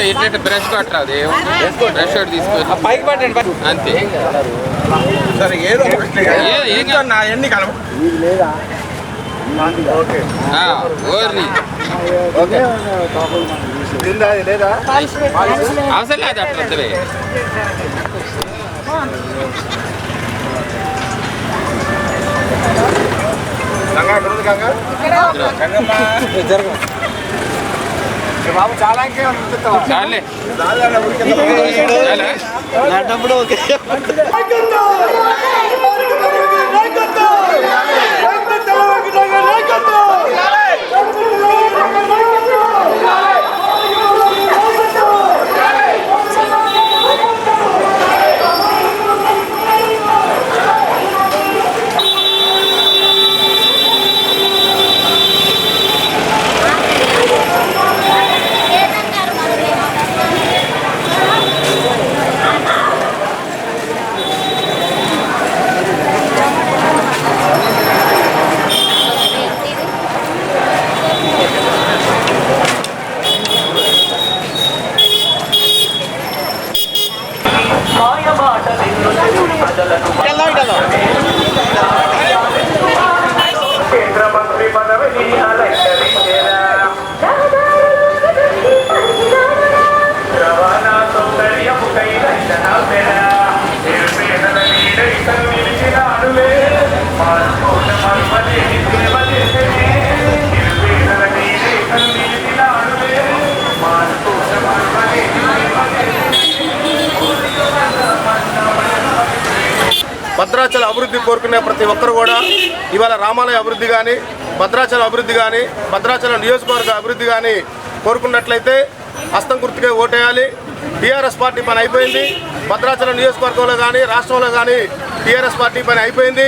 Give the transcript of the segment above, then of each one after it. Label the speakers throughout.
Speaker 1: ఇట్లా brush కొట్టరాదు, brush తీసుకొని పైకి పట్టండి అంతే. సరే ఏదో ఎన్ని కలవ ఓర్ని అవసరం లేదు అట్లా వద్దలే.
Speaker 2: బాబు చాలా
Speaker 1: చాలే
Speaker 2: నాటప్పుడు ఓకే.
Speaker 3: కేంద్రమంత్రి పదవిని అలంకరించేరా రవాణా సౌకర్యముకై రక్షణాపెరా నిర్పేదల నీడై నిలిచినాడులే మార్పుల మర్మలేని సేవ చేసే నిర్పేదల నీడై నిలిచినాడులే మార్పుల మర్మలేని
Speaker 4: భద్రాచల అభివృద్ధి కోరుకునే ప్రతి ఒక్కరు కూడా ఇవాళ రామాలయ అభివృద్ధి కానీ భద్రాచలం అభివృద్ధి కానీ భద్రాచలం నియోజకవర్గ అభివృద్ధి కానీ కోరుకున్నట్లయితే హస్తం గుర్తుకే ఓటేయాలి. టీఆర్ఎస్ పార్టీ పని అయిపోయింది. భద్రాచలం నియోజకవర్గంలో కానీ రాష్ట్రంలో కానీ టీఆర్ఎస్ పార్టీ పని అయిపోయింది.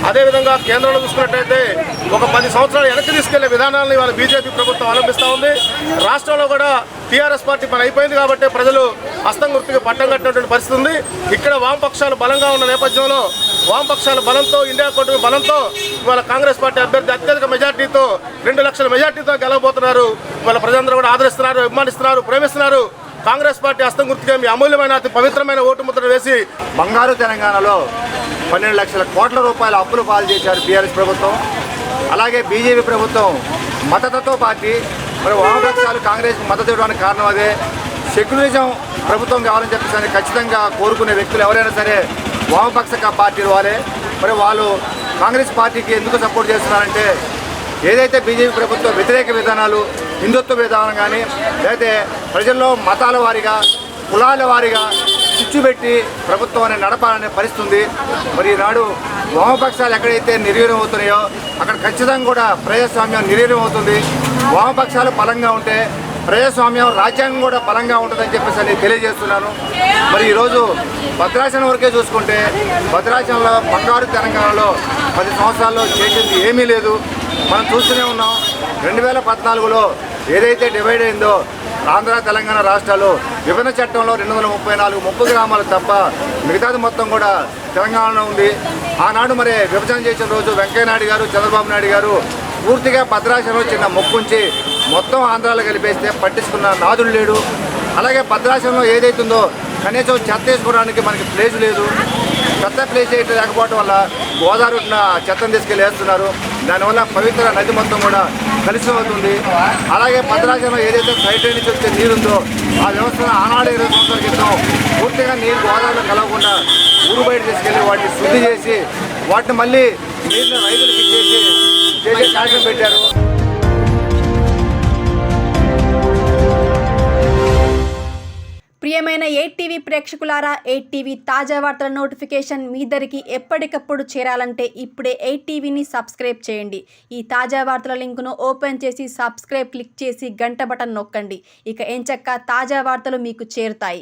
Speaker 4: అదేవిధంగా కేంద్రంలో చూసుకున్నట్లయితే ఒక 10 సంవత్సరాలు వెనక్కి తీసుకెళ్లే విధానాలను ఇవాళ బీజేపీ ప్రభుత్వం అవలంబిస్తూ ఉంది. రాష్ట్రంలో కూడా టీఆర్ఎస్ పార్టీ పని అయిపోయింది కాబట్టి ప్రజలు హస్తం గుర్తుకు పట్టం కట్టినటువంటి పరిస్థితి ఉంది. ఇక్కడ వామపక్షాలు బలంగా ఉన్న నేపథ్యంలో వామపక్షాల బలంతో ఇండియా కూటమి బలంతో ఇవాళ కాంగ్రెస్ పార్టీ అభ్యర్థి అత్యధిక మెజార్టీతో 2 లక్షల మెజార్టీతో గెలవబోతున్నారు. ఇవాళ ప్రజలందరూ కూడా ఆదరిస్తున్నారు, అభిమానిస్తున్నారు, ప్రేమిస్తున్నారు. కాంగ్రెస్ పార్టీ హస్తం గుర్తుగా మీ అమూల్యమైన అతి పవిత్రమైన ఓటు ముద్ర వేసి
Speaker 2: బంగారు తెలంగాణలో 12 లక్షల కోట్ల రూపాయల అప్పులు పాలు చేశారు టీఆర్ఎస్ ప్రభుత్వం. అలాగే బీజేపీ ప్రభుత్వం మతతత్వ పార్టీ. మరి వామపక్షాలు కాంగ్రెస్ మద్దతు ఇవ్వడానికి కారణం అదే. సెక్యులరిజం ప్రభుత్వం కావాలని చెప్పేసి ఖచ్చితంగా కోరుకునే వ్యక్తులు ఎవరైనా సరే వామపక్ష పార్టీలు వాళ్ళే. మరి వాళ్ళు కాంగ్రెస్ పార్టీకి ఎందుకు సపోర్ట్ చేస్తున్నారంటే ఏదైతే బీజేపీ ప్రభుత్వం వ్యతిరేక విధానాలు, హిందుత్వ విధానం కానీ లేకపోతే ప్రజల్లో మతాల వారీగా కులాల వారీగా చిచ్చు పెట్టి ప్రభుత్వాన్ని నడపాలనే పరిస్థితి ఉంది. మరి ఈనాడు వామపక్షాలు ఎక్కడైతే నిర్వీర్యం అవుతున్నాయో అక్కడ ఖచ్చితంగా కూడా ప్రజాస్వామ్యం నిర్వీర్యం అవుతుంది. వామపక్షాలు బలంగా ఉంటే ప్రజాస్వామ్యం రాజ్యాంగం కూడా బలంగా ఉంటుందని చెప్పేసి నేను తెలియజేస్తున్నాను. మరి ఈరోజు భద్రాచలం వరకే చూసుకుంటే భద్రాచలంలో బంగారు తెలంగాణలో 10 సంవత్సరాల్లో చేసింది ఏమీ లేదు. మనం చూస్తూనే ఉన్నాం. 2014లో ఏదైతే డివైడ్ అయిందో ఆంధ్ర తెలంగాణ రాష్ట్రాలు విభజన చట్టంలో 234 ముప్పు గ్రామాలు తప్ప మిగతాది మొత్తం కూడా తెలంగాణలో ఉంది. ఆనాడు మరి విభజన చేసిన రోజు వెంకయ్యనాయుడు గారు చంద్రబాబు నాయుడు గారు పూర్తిగా భద్రాచలంలో చిన్న మొక్కుంచి మొత్తం ఆంధ్రాలో కలిపేస్తే పట్టించుకున్న నాదుడు లేడు. అలాగే భద్రాచలంలో ఏదైతుందో కనీసం చెత్త వేసుకోవడానికి మనకి ప్లేస్ లేదు. చెత్త ప్లేస్ చేయటం లేకపోవడం వల్ల గోదావరిన చెత్తను తీసుకెళ్ళి వేస్తున్నారు. దానివల్ల పవిత్ర నది మొత్తం కూడా కలుషితం అవుతుంది. అలాగే భద్రాచలంలో ఏదైతే సైడ్ నుంచి వచ్చే నీరుందో ఆ వ్యవస్థను ఆనాడు 20 సంవత్సరాల క్రితం పూర్తిగా నీరు గోదావరిలో కలవకుండా ఊరు బయట తీసుకెళ్ళి వాటిని శుద్ధి చేసి వాటిని మళ్ళీ నీళ్ళని రైతులకు ఇచ్చేసి చేసే కార్యక్రమం పెట్టారు.
Speaker 5: ప్రియమైన 8TV ప్రేక్షకులారా, 8TV తాజా వార్తల నోటిఫికేషన్ మీ దరికి ఎప్పటికప్పుడు చేరాలంటే ఇప్పుడే 8TVని సబ్స్క్రైబ్ చేయండి. ఈ తాజా వార్తల లింకును ఓపెన్ చేసి సబ్స్క్రైబ్ క్లిక్ చేసి గంట బటన్ నొక్కండి. ఇక ఎంచక్కా తాజా వార్తలు మీకు చేరుతాయి.